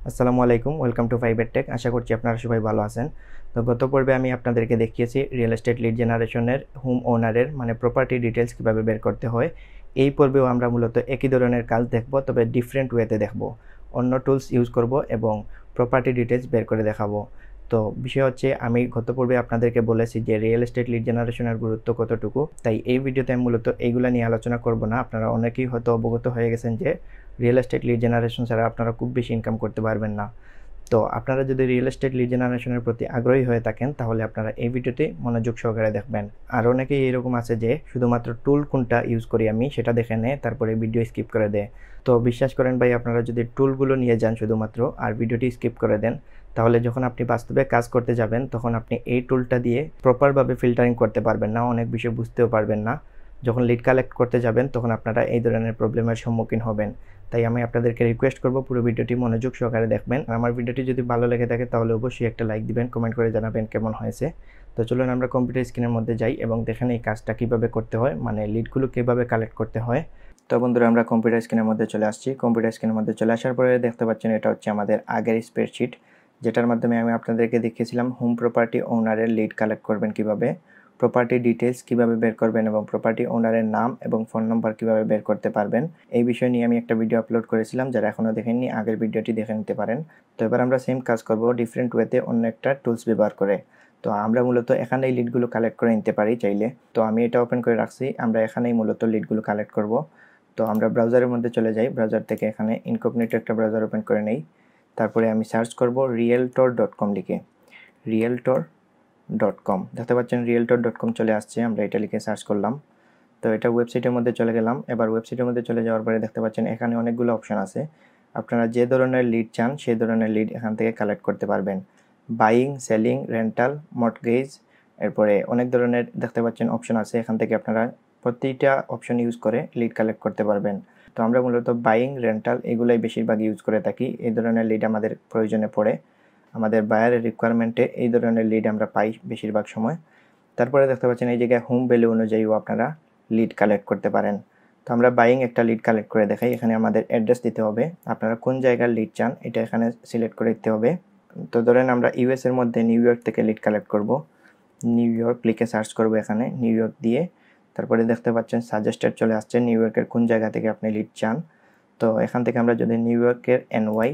আসসালামু আলাইকুম, welcome to fibre take. আশা করছি আপনারা সবাই ভালো আছেন। তো গত পর্বে আমি আপনাদেরকে দেখিয়েছি রিয়েল এস্টেট লিড জেনারেশনের হোম ওনারের প্রপার্টি ডিটেলস কীভাবে বের করতে হয়। এই পর্বেও আমরা মূলত একই ধরনের কাজ দেখব, তবে ডিফারেন্ট ওয়েতে দেখব। অন্য টুলস ইউজ করব এবং প্রপার্টি ডিটেলস বের করে দেখাবো। তো বিষয় হচ্ছে, আমি গত পর্বে আপনাদেরকে বলেছি যে রিয়েল এস্টেট লিড জেনারেশনের গুরুত্ব কতটুকু। তাই এই ভিডিওতে আমি মূলত এইগুলা নিয়ে আলোচনা করব না। আপনারা অনেকেই হয়তো অবগত হয়ে গেছেন যে রিয়েল এস্টেট লিড জেনারেশন ছাড়া আপনারা খুব বেশি ইনকাম করতে পারবেন না। তো আপনারা যদি রিয়েল এস্টেট লিড জেনারেশনের প্রতি আগ্রহী হয়ে থাকেন, তাহলে আপনারা এই ভিডিওটি মনোযোগ সহকারে দেখবেন। আর অনেকেই এরকম আছে যে শুধুমাত্র টুল কোনটা ইউজ করি আমি সেটা দেখে নেয়, তারপরে ভিডিও স্কিপ করে দেয়। তো বিশ্বাস করেন ভাই, আপনারা যদি টুলগুলো নিয়ে যান শুধুমাত্র আর ভিডিওটি স্কিপ করে দেন, তাহলে যখন আপনি বাস্তবে কাজ করতে যাবেন তখন আপনি এই টুলটা দিয়ে প্রপারভাবে ফিল্টারিং করতে পারবেন না, অনেক বিষয় বুঝতেও পারবেন না। যখন লিড কালেক্ট করতে যাবেন তখন আপনারা এই ধরনের প্রবলেমের সম্মুখীন হবেন। তাই আমি আপনাদেরকে রিকোয়েস্ট করব পুরো ভিডিওটি মনোযোগ সহকারে দেখবেন। আর আমার ভিডিওটি যদি ভালো লেগে থাকে তাহলে অবশ্যই একটা লাইক দিবেন, কমেন্ট করে জানাবেন কেমন হয়েছে। তো চলুন আমরা কম্পিউটার স্ক্রিনের মধ্যে যাই এবং দেখেন এই কাজটা কিভাবে করতে হয়, লিডগুলো কিভাবে কালেক্ট করতে হয়। তো বন্ধুরা, আমরা কম্পিউটার স্ক্রিনের মধ্যে চলে আসছি। কম্পিউটার স্ক্রিনের মধ্যে চলে আসার পরে দেখতে পাচ্ছেন এটা হচ্ছে আমাদের আগের স্প্রেডশিট, যেটার মাধ্যমে আমি আপনাদেরকে দেখিয়েছিলাম হোম প্রপার্টি ওনারের লিড কালেক্ট করবেন কিভাবে, প্রপার্টি ডিটেলস কিভাবে বের করবেন এবং প্রপার্টি ওনারের নাম এবং ফোন নম্বর কিভাবে বের করতে পারবেন। এই বিষয় নিয়ে আমি একটা ভিডিও আপলোড করেছিলাম, যারা এখনও দেখেননি আগের ভিডিওটি দেখে নিতে পারেন। তো এবার আমরা সেম কাজ করব ডিফারেন্ট ওয়েতে, অন্য একটা টুলস ব্যবহার করে। তো আমরা মূলত এখানে এই লিডগুলো কালেক্ট করে নিতে পারি চাইলে। তো আমি এটা ওপেন করে রাখছি, আমরা এখানেই মূলত লিডগুলো কালেক্ট করব। তো আমরা ব্রাউজারের মধ্যে চলে যাই, ব্রাউজার থেকে এখানে ইনকগনিটো একটা ব্রাউজার ওপেন করে নেই। তারপরে আমি সার্চ করব realtor.com লিখে, realtor.com। দেখতে পাচ্ছেন realtor.com চলে আসছে, আমরা এটা লিখে সার্চ করলাম। তো এটা ওয়েবসাইটের মধ্যে চলে গেলাম। এবার ওয়েবসাইটের মধ্যে চলে যাওয়ার পরে দেখতে পাচ্ছেন এখানে অনেকগুলো অপশন আছে। আপনারা যে ধরনের লিড চান সেই ধরনের লিড এখান থেকে কালেক্ট করতে পারবেন। বাইং, সেলিং, রেন্টাল, মর্টগেজ, এরপরে অনেক ধরনের দেখতে পাচ্ছেন অপশন আছে। এখান থেকে আপনারা প্রতিটা অপশন ইউজ করে লিড কালেক্ট করতে পারবেন। তো আমরা মূলত বাইং, রেন্টাল এগুলাই বেশিরভাগ ইউজ করে থাকি। এই ধরনের লিড আমাদের প্রয়োজনে পড়ে, আমাদের বায়ারের রিকোয়ারমেন্টে এই ধরনের লিড আমরা পাই বেশিরভাগ সময়। তারপরে দেখতে পাচ্ছেন এই জায়গায় হোম ভ্যালু অনুযায়ীও আপনারা লিড কালেক্ট করতে পারেন। তো আমরা বাইং একটা লিড কালেক্ট করে দেখাই। এখানে আমাদের অ্যাড্রেস দিতে হবে, আপনারা কোন জায়গার লিড চান এটা এখানে সিলেক্ট করে দিতে হবে। তো ধরেন আমরা ইউএস এর মধ্যে নিউ ইয়র্ক থেকে লিড কালেক্ট করব। নিউ ইয়র্ক লিখে সার্চ করব, এখানে নিউ ইয়র্ক দিয়ে তারপরে দেখতে পাচ্ছেন সাজেস্টেড চলে আসছে নিউ ইয়র্কের কোন জায়গা থেকে আপনি লিড চান। তো এখান থেকে আমরা যদি নিউ ইয়র্কের এনওয়াই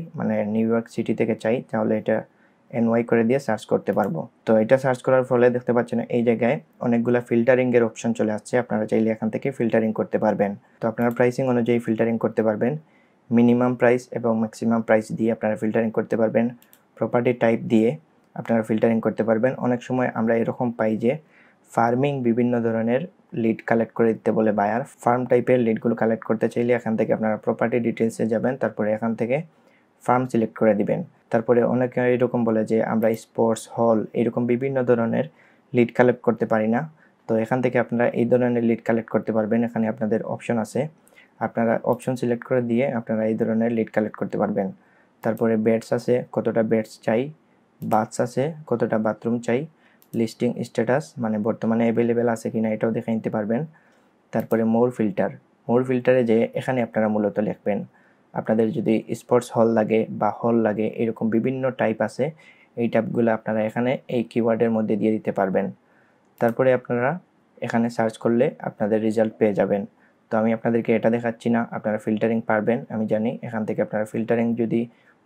নিউ ইয়র্ক সিটি থেকে চাই, তাহলে এটা এনওয়াই করে দিয়ে সার্চ করতে পারবো। তো এটা সার্চ করার ফলে দেখতে পাচ্ছেন এই জায়গায় অনেকগুলো ফিল্টারিংয়ের অপশন চলে আসছে। আপনারা চাইলে এখান থেকে ফিল্টারিং করতে পারবেন। তো আপনারা প্রাইসিং অনুযায়ী ফিল্টারিং করতে পারবেন। মিনিমাম প্রাইস এবং ম্যাক্সিমাম প্রাইস দিয়ে আপনারা ফিল্টারিং করতে পারবেন। প্রপার্টি টাইপ দিয়ে আপনারা ফিল্টারিং করতে পারবেন। অনেক সময় আমরা এরকম পাই যে ফার্মিং বিভিন্ন ধরনের লিড কালেক্ট করে দিতে বলে বায়ার। ফার্ম টাইপের লিডগুলো কালেক্ট করতে চাইলে এখান থেকে আপনারা প্রপার্টি ডিটেলসে যাবেন, তারপরে এখান থেকে ফার্ম সিলেক্ট করে দিবেন। তারপরে অনেকে এরকম বলে যে আমরা স্পোর্টস হল এরকম বিভিন্ন ধরনের লিড কালেক্ট করতে পারি না। তো এখান থেকে আপনারা এই ধরনের লিড কালেক্ট করতে পারবেন। এখানে আপনাদের অপশন আছে, আপনারা অপশন সিলেক্ট করে দিয়ে আপনারা এই ধরনের লিড কালেক্ট করতে পারবেন। তারপরে বেডস আছে, কতটা বেডস চাই, বাথস আছে, কতটা বাথরুম চাই, লিস্টিং স্ট্যাটাস বর্তমানে অ্যাভেলেবেল আছে কিনা এটাও দেখে নিতে পারবেন। তারপরে মোর ফিল্টারে যে এখানে আপনারা মূলত লিখবেন আপনাদের যদি স্পোর্টস হল লাগে বা হল লাগে, এরকম বিভিন্ন টাইপ আছে। এই টাইপগুলো আপনারা এখানে এই কিওয়ার্ডের মধ্যে দিয়ে দিতে পারবেন। তারপরে আপনারা এখানে সার্চ করলে আপনাদের রেজাল্ট পেয়ে যাবেন। তো আমি আপনাদেরকে এটা দেখাচ্ছি না, আপনারা ফিল্টারিং পারবেন আমি জানি। এখান থেকে আপনারা ফিল্টারিং যদি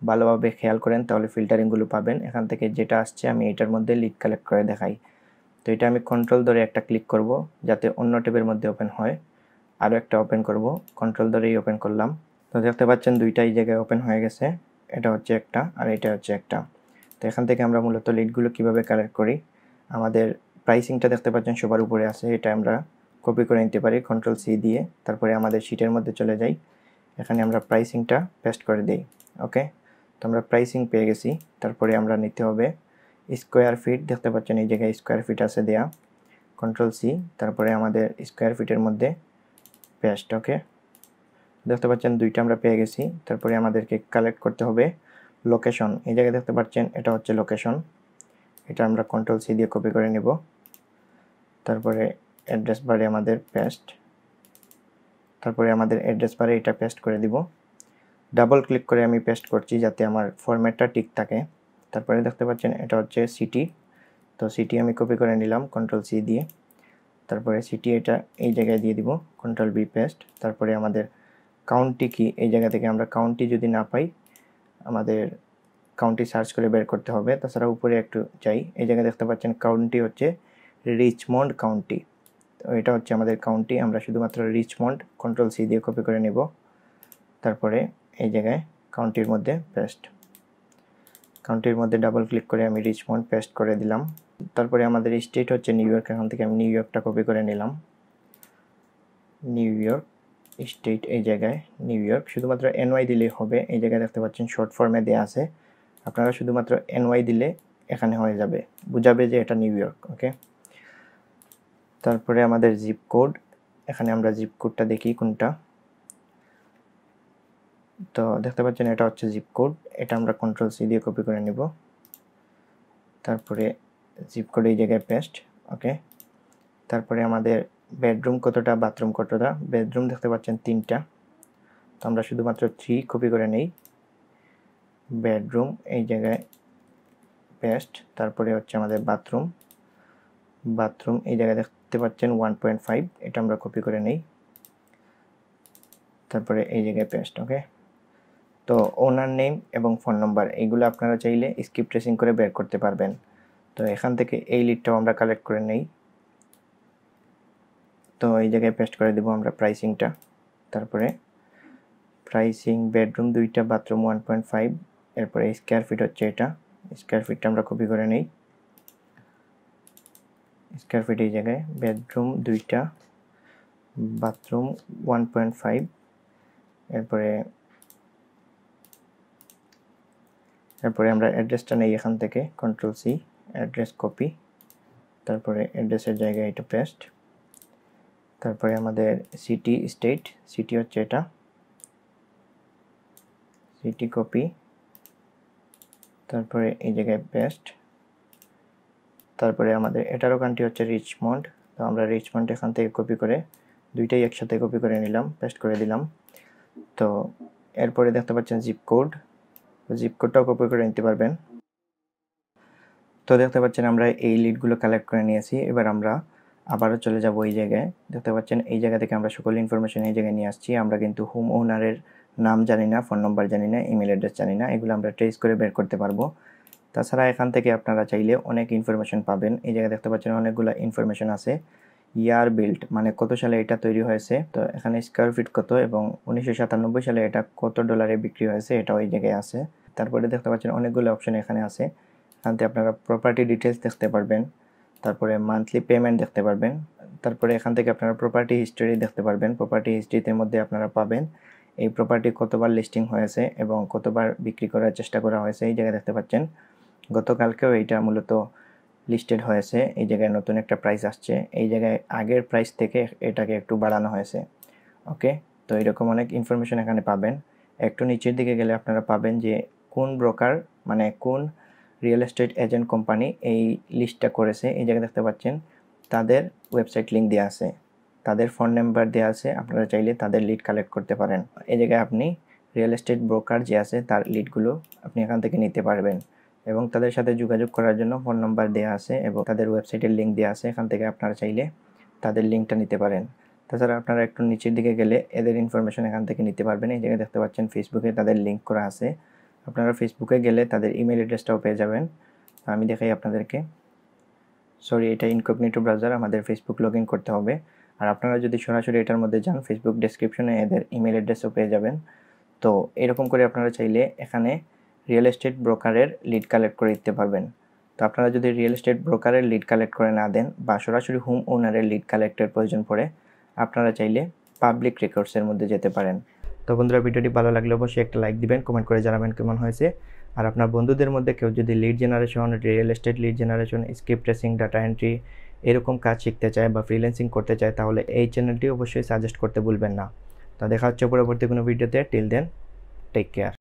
ভালোভাবে খেয়াল করেন তাহলে ফিল্টারিংগুলো পাবেন। এখান থেকে যেটা আসছে আমি এটার মধ্যে লিড কালেক্ট করে দেখাই। তো এটা আমি কন্ট্রোল ধরে একটা ক্লিক করব যাতে অন্য ট্যাবের মধ্যে ওপেন হয়। আরও একটা ওপেন করব, কন্ট্রোল ধরেই ওপেন করলাম। তো দেখতে পাচ্ছেন দুইটা এই জায়গায় ওপেন হয়ে গেছে, এটা হচ্ছে একটা আর এটা হচ্ছে একটা। তো এখান থেকে আমরা মূলত লিডগুলো কিভাবে কালেক্ট করি, আমাদের প্রাইসিংটা দেখতে পাচ্ছেন সবার উপরে আছে, এটা আমরা কপি করে নিতে পারি কন্ট্রোল সি দিয়ে। তারপরে আমাদের শিটের মধ্যে চলে যাই, এখানে আমরা প্রাইসিংটা পেস্ট করে দিই। ওকে, তো আমরা প্রাইসিং পেয়ে গেছি। তারপরে আমরা নিতে হবে স্কোয়ার ফিট, দেখতে পাচ্ছেন এই জায়গায় স্কোয়ার ফিট আছে দেয়া, কন্ট্রোল সি, তারপরে আমাদের স্কোয়ার ফিটের মধ্যে পেস্ট। ওকে, দেখতে পাচ্ছেন দুইটা আমরা পেয়ে গেছি। তারপরে আমাদেরকে কালেক্ট করতে হবে লোকেশন, এই জায়গায় দেখতে পাচ্ছেন এটা হচ্ছে লোকেশন, এটা আমরা কন্ট্রোল সি দিয়ে কপি করে নেব। তারপরে অ্যাড্রেস বারে আমাদের পেস্ট, তারপরে আমাদের অ্যাড্রেস বারে এটা পেস্ট করে দিব। ডাবল ক্লিক করে আমি পেস্ট করছি যাতে আমার ফরম্যাটটা ঠিক থাকে। তারপরে দেখতে পাচ্ছেন এটা হচ্ছে সিটি, তো সিটি আমি কপি করে নিলাম কন্ট্রোল সি দিয়ে। তারপরে সিটি এটা এই জায়গায় দিয়ে দিব, কন্ট্রোল বি পেস্ট। তারপরে আমাদের কাউন্টি কি, এই জায়গা থেকে আমরা কাউন্টি যদি না পাই আমাদের কাউন্টি সার্চ করে বের করতে হবে। তাছাড়া উপরে একটু যাই, এই জায়গায় দেখতে পাচ্ছেন কাউন্টি হচ্ছে রিচমন্ড কাউন্টি, তো এটা হচ্ছে আমাদের কাউন্টি। আমরা শুধুমাত্র রিচমন্ড কন্ট্রোল সি দিয়ে কপি করে নেব। তারপরে এই জায়গায় কাউন্টির মধ্যে পেস্ট, কাউন্টির মধ্যে ডাবল ক্লিক করে আমি রিচমন্ড পেস্ট করে দিলাম। তারপরে আমাদের স্টেট হচ্ছে নিউ ইয়র্ক, এখান থেকে আমি নিউ ইয়র্কটা কপি করে নিলাম। নিউ ইয়র্ক স্টেট, এই জায়গায় নিউ ইয়র্ক, শুধুমাত্র এনওয়াই দিলেই হবে। এই জায়গায় দেখতে পাচ্ছেন শর্ট ফর্মে দেওয়া আছে, আপনারা শুধুমাত্র এনওয়াই দিলে এখানে হয়ে যাবে, বুঝাবে যে এটা নিউ ইয়র্ক। ওকে, তারপরে আমাদের জিপ কোড, এখানে আমরা জিপ কোডটা দেখি কোনটা। তো দেখতে পাচ্ছেন এটা হচ্ছে জিপ কোড, এটা আমরা কন্ট্রোল সি দিয়ে কপি করে নিব। তারপরে জিপ কোড এই জায়গায় পেস্ট। ওকে, তারপরে আমাদের বেডরুম কতটা, বাথরুম কতটা। বেডরুম দেখতে পাচ্ছেন 3টা, তো আমরা শুধুমাত্র 3 কপি করে নেই। বেডরুম এই জায়গায় পেস্ট। তারপরে হচ্ছে আমাদের বাথরুম, বাথরুম এই জায়গায় দেখতে পাচ্ছেন 1.5, এটা আমরা কপি করে নেই। তারপরে এই জায়গায় পেস্ট। ওকে, তো ওনার নেম এবং ফোন নাম্বার এইগুলো আপনারা চাইলে স্কিপ ট্রেসিং করে বের করতে পারবেন। তো এখান থেকে এই লিডটাও আমরা কালেক্ট করে নেই, তো এই জায়গায় পেস্ট করে দেব আমরা প্রাইসিংটা। তারপরে প্রাইসিং বেডরুম 2টা, বাথরুম 1.5, এরপরে স্কোয়ার ফিট হচ্ছে এটা, স্কোয়ার ফিটটা আমরা কপি করে নেই। স্কোয়ার ফিট এই জায়গায়, বেডরুম 2টা, বাথরুম 1.5, এরপরে আমরা অ্যাড্রেসটা নেই এখান থেকে, কন্ট্রোল সি, অ্যাড্রেস কপি। তারপরে অ্যাড্রেসের জায়গায় এটা পেস্ট। তারপরে আমাদের সিটি স্টেট, সিটি হচ্ছে এটা, সিটি কপি। তারপরে এই জায়গায় পেস্ট। তারপরে আমাদের এটারও কান্ট্রি হচ্ছে রিচমন্ড, তো আমরা রিচমন্ড এখান থেকে কপি করে দুইটাই একসাথে কপি করে নিলাম, পেস্ট করে দিলাম। তো এরপরে দেখতে পাচ্ছেন জিপ কোড, জিপ কোডটাও কপি করে নিতে পারবেন। তো দেখতে পাচ্ছেন আমরা এই লিডগুলো কালেক্ট করে নিয়েছি। এবার আমরা আবারও চলে যাব এই জায়গায়, দেখতে পাচ্ছেন এই জায়গা থেকে আমরা সকল ইনফরমেশন এই জায়গায় নিয়ে আসছি। আমরা কিন্তু হোম ওনারের নাম জানি না, ফোন নম্বর জানি না, ইমেল অ্যাড্রেস জানি না, এগুলো আমরা ট্রেস করে বের করতে পারবো। তাছাড়া এখান থেকে আপনারা চাইলে অনেক ইনফরমেশন পাবেন। এই জায়গায় দেখতে পাচ্ছেন অনেকগুলো ইনফরমেশন আছে। ইয়ার বিল্ড মানে কত সালে এটা তৈরি হয়েছে, তো এখানে স্কোয়ার ফিট কত এবং 1997 সালে এটা কত ডলারে বিক্রি হয়েছে এটাও এই জায়গায় আছে। তারপরে দেখতে পাচ্ছেন অনেকগুলো অপশন এখানে আছে, এখান থেকে আপনারা প্রপার্টি ডিটেলস দেখতে পারবেন, তারপরে মান্থলি পেমেন্ট দেখতে পারবেন। তারপরে এখান থেকে আপনারা প্রপার্টি হিস্ট্রি দেখতে পারবেন। প্রপার্টি হিস্ট্রিতে মধ্যে আপনারা পাবেন এই প্রপার্টি কতবার লিস্টিং হয়েছে এবং কতবার বিক্রি করার চেষ্টা করা হয়েছে। এই জায়গায় দেখতে পাচ্ছেন গতকালকেও এইটা মূলত লিস্টেড হয়েছে, এই জায়গায় নতুন একটা প্রাইস আসছে, এই জায়গায় আগের প্রাইস থেকে এটাকে একটু বাড়ানো হয়েছে। ওকে, তো এরকম অনেক ইনফরমেশন এখানে পাবেন। একটু নিচের দিকে গেলে আপনারা পাবেন যে কোন ব্রোকার মানে কোন রিয়েল এস্টেট এজেন্ট কোম্পানি এই লিস্টটা করেছে। এই জায়গায় দেখতে পাচ্ছেন তাদের ওয়েবসাইট লিঙ্ক দেওয়া আছে, তাদের ফোন নাম্বার দেওয়া আছে, আপনারা চাইলে তাদের লিড কালেক্ট করতে পারেন। এই জায়গায় আপনি রিয়েল এস্টেট ব্রোকার যে আছে তার লিডগুলো আপনি এখান থেকে নিতে পারবেন এবং তাদের সাথে যোগাযোগ করার জন্য ফোন নাম্বার দেওয়া আছে এবং তাদের ওয়েবসাইটের লিঙ্ক দেওয়া আছে, এখান থেকে আপনারা চাইলে তাদের লিঙ্কটা নিতে পারেন। তাছাড়া আপনারা একটু নিচের দিকে গেলে এদের ইনফরমেশন এখান থেকে নিতে পারবেন। এই জায়গায় দেখতে পাচ্ছেন ফেসবুকে তাদের লিঙ্ক করা আছে, আপনারা ফেসবুকে গেলে তাদের ইমেল অ্যাড্রেসটাও পেয়ে যাবেন। আমি দেখাই আপনাদেরকে, সরি এটা ইনকগনিটো ব্রাউজার, আমাদের ফেসবুক লগ ইন করতে হবে। আর আপনারা যদি সরাসরি এটার মধ্যে যান ফেসবুক ডেসক্রিপশনে এদের ইমেল অ্যাড্রেসও পেয়ে যাবেন। তো এরকম করে আপনারা চাইলে এখানে রিয়েল এস্টেট ব্রোকারের লিড কালেক্ট করে দিতে পারবেন। তো আপনারা যদি রিয়েল এস্টেট ব্রোকারের লিড কালেক্ট করে না দেন বা সরাসরি হোম ওনারের লিড কালেক্টের প্রয়োজন পড়ে, আপনারা চাইলে পাবলিক রেকর্ডসের মধ্যে যেতে পারেন। তো বন্ধুরা, ভিডিওটি ভালো লাগলে অবশ্যই একটা লাইক দিবেন, কমেন্ট করে জানাবেন কেমন হয়েছে। আর আপনার বন্ধুদের মধ্যে কেউ যদি lead generation, real estate lead generation, script tracing, data entry এরকম কাজ শিখতে চায় বা ফ্রিল্যান্সিং করতে চায়, তাহলে এই চ্যানেলটি অবশ্যই সাজেস্ট করতে ভুলবেন না। তো দেখা হচ্ছে পরবর্তী কোনো ভিডিওতে। Till then, take care.